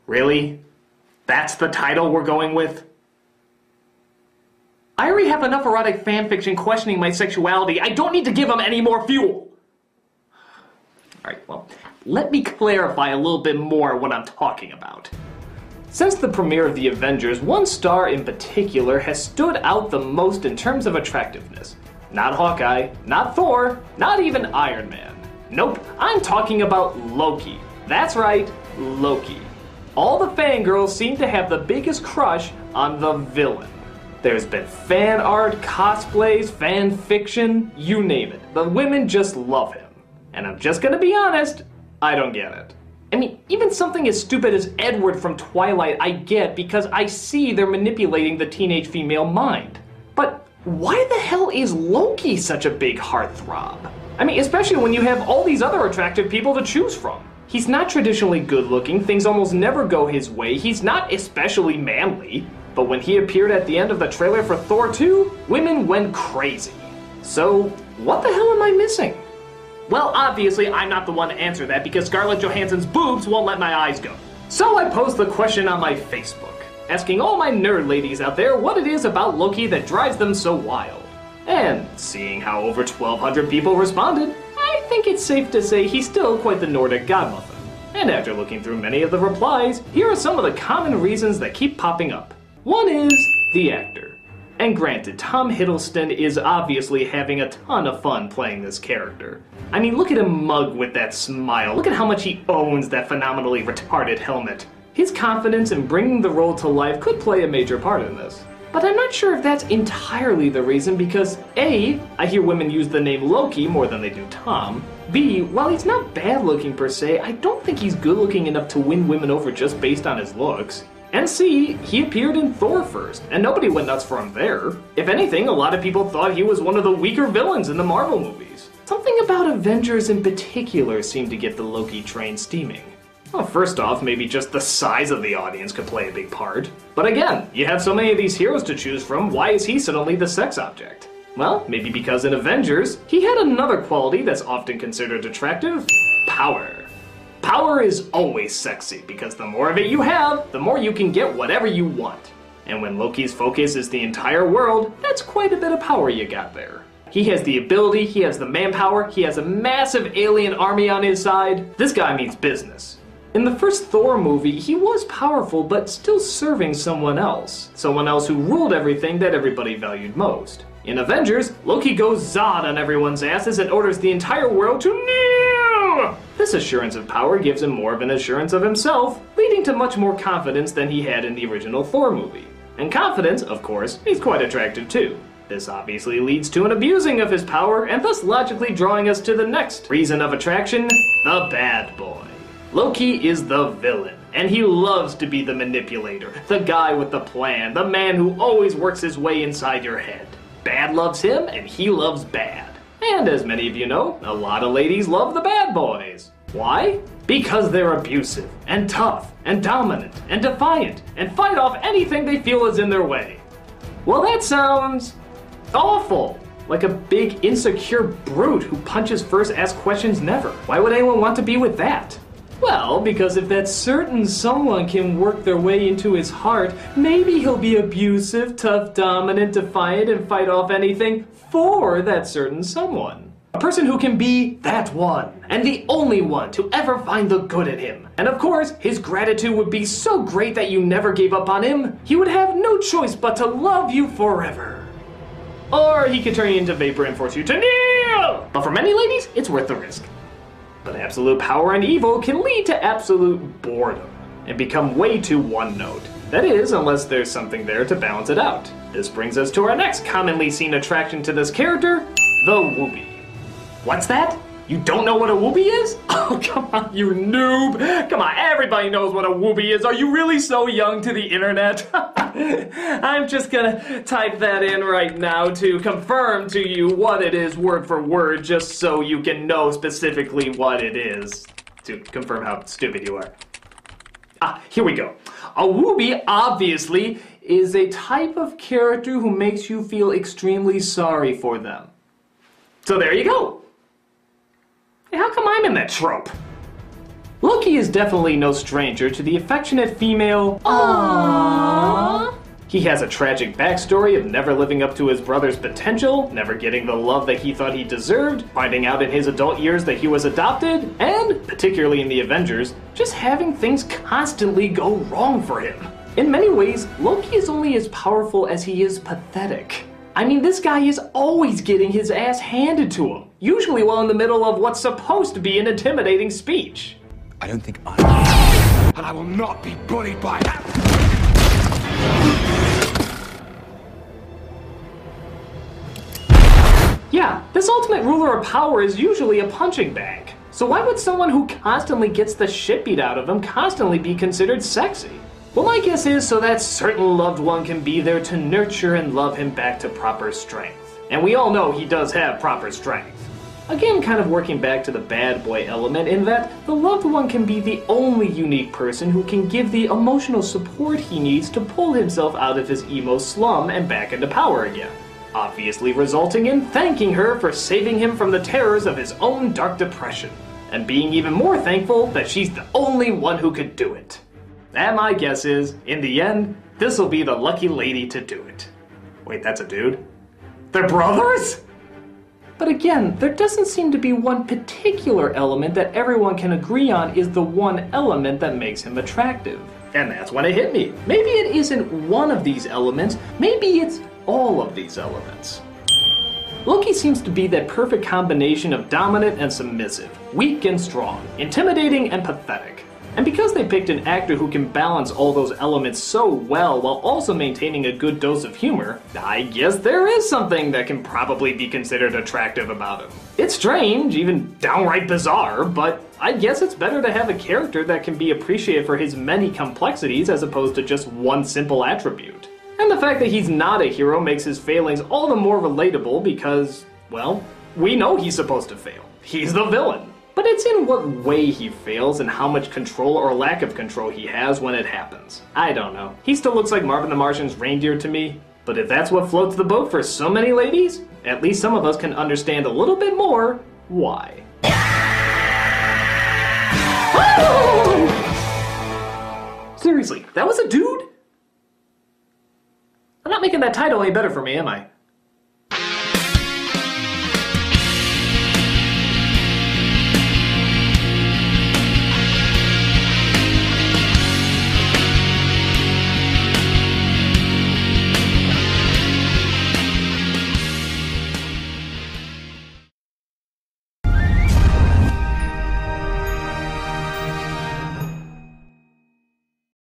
Really? That's the title we're going with? I already have enough erotic fanfiction questioning my sexuality. I don't need to give them any more fuel. Alright, well, let me clarify a little bit more what I'm talking about. Since the premiere of The Avengers, one star in particular has stood out the most in terms of attractiveness. Not Hawkeye, not Thor, not even Iron Man. Nope, I'm talking about Loki. That's right, Loki. All the fangirls seem to have the biggest crush on the villain. There's been fan art, cosplays, fan fiction, you name it. The women just love him. And I'm just gonna be honest, I don't get it. I mean, even something as stupid as Edward from Twilight I get because I see they're manipulating the teenage female mind. But why the hell is Loki such a big heartthrob? I mean, especially when you have all these other attractive people to choose from. He's not traditionally good looking, things almost never go his way, he's not especially manly. But when he appeared at the end of the trailer for Thor 2, women went crazy. So, what the hell am I missing? Well, obviously I'm not the one to answer that because Scarlett Johansson's boobs won't let my eyes go. So I posed the question on my Facebook, asking all my nerd ladies out there what it is about Loki that drives them so wild. And seeing how over 1,200 people responded, I think it's safe to say he's still quite the Nordic godmother. And after looking through many of the replies, here are some of the common reasons that keep popping up. One is the actor. And granted, Tom Hiddleston is obviously having a ton of fun playing this character. I mean, look at him mug with that smile. Look at how much he owns that phenomenally retarded helmet. His confidence in bringing the role to life could play a major part in this. But I'm not sure if that's entirely the reason because A, I hear women use the name Loki more than they do Tom. B, while he's not bad looking per se, I don't think he's good looking enough to win women over just based on his looks. And C, he appeared in Thor first, and nobody went nuts for him there. If anything, a lot of people thought he was one of the weaker villains in the Marvel movies. Something about Avengers in particular seemed to get the Loki train steaming. Well, first off, maybe just the size of the audience could play a big part. But again, you have so many of these heroes to choose from, why is he suddenly the sex object? Well, maybe because in Avengers, he had another quality that's often considered attractive: power. Power is always sexy, because the more of it you have, the more you can get whatever you want. And when Loki's focus is the entire world, that's quite a bit of power you got there. He has the ability, he has the manpower, he has a massive alien army on his side. This guy means business. In the first Thor movie, he was powerful, but still serving someone else. Someone else who ruled everything that everybody valued most. In Avengers, Loki goes Zod on everyone's asses and orders the entire world to kneel! This assurance of power gives him more of an assurance of himself, leading to much more confidence than he had in the original Thor movie. And confidence, of course, is quite attractive too. This obviously leads to an abusing of his power, and thus logically drawing us to the next reason of attraction: the bad boy. Loki is the villain, and he loves to be the manipulator, the guy with the plan, the man who always works his way inside your head. Bad loves him, and he loves bad. And as many of you know, a lot of ladies love the bad boys. Why? Because they're abusive, and tough, and dominant, and defiant, and fight off anything they feel is in their way. Well, that sounds awful. Like a big, insecure brute who punches first, asks questions never. Why would anyone want to be with that? Well, because if that certain someone can work their way into his heart, maybe he'll be abusive, tough, dominant, defiant, and fight off anything for that certain someone. A person who can be that one, and the only one to ever find the good in him. And of course, his gratitude would be so great that you never gave up on him, he would have no choice but to love you forever. Or he could turn you into vapor and force you to kneel! But for many ladies, it's worth the risk. But absolute power and evil can lead to absolute boredom, and become way too one note. That is, unless there's something there to balance it out. This brings us to our next commonly seen attraction to this character: the whoopee. What's that? You don't know what a whoopee is? Oh, come on, you noob! Come on, everybody knows what a whoopee is. Are you really so young to the internet? I'm just gonna type that in right now to confirm to you what it is word for word, just so you can know specifically what it is. To confirm how stupid you are. Ah, here we go. A whoopee, obviously, is a type of character who makes you feel extremely sorry for them. So there you go. Hey, how come I'm in that trope? Loki is definitely no stranger to the affectionate female Aww. He has a tragic backstory of never living up to his brother's potential, never getting the love that he thought he deserved, finding out in his adult years that he was adopted, and, particularly in the Avengers, just having things constantly go wrong for him. In many ways, Loki is only as powerful as he is pathetic. I mean, this guy is always getting his ass handed to him, usually while in the middle of what's supposed to be an intimidating speech. I don't think I... And I will not be bullied by that! Yeah, this ultimate ruler of power is usually a punching bag. So why would someone who constantly gets the shit beat out of him constantly be considered sexy? Well, my guess is so that certain loved one can be there to nurture and love him back to proper strength. And we all know he does have proper strength. Again, kind of working back to the bad boy element in that the loved one can be the only unique person who can give the emotional support he needs to pull himself out of his emo slum and back into power again. Obviously resulting in thanking her for saving him from the terrors of his own dark depression, and being even more thankful that she's the only one who could do it. And my guess is, in the end, this'll be the lucky lady to do it. Wait, that's a dude? They're brothers?! But again, there doesn't seem to be one particular element that everyone can agree on is the one element that makes him attractive. And that's when it hit me. Maybe it isn't one of these elements, maybe it's all of these elements. Loki seems to be that perfect combination of dominant and submissive, weak and strong, intimidating and pathetic. And because they picked an actor who can balance all those elements so well while also maintaining a good dose of humor, I guess there is something that can probably be considered attractive about him. It's strange, even downright bizarre, but I guess it's better to have a character that can be appreciated for his many complexities as opposed to just one simple attribute. And the fact that he's not a hero makes his failings all the more relatable because, well, we know he's supposed to fail. He's the villain. But it's in what way he fails and how much control or lack of control he has when it happens. I don't know. He still looks like Marvin the Martian's reindeer to me. But if that's what floats the boat for so many ladies, at least some of us can understand a little bit more why. Seriously, that was a dude? I'm not making that title any better for me, am I?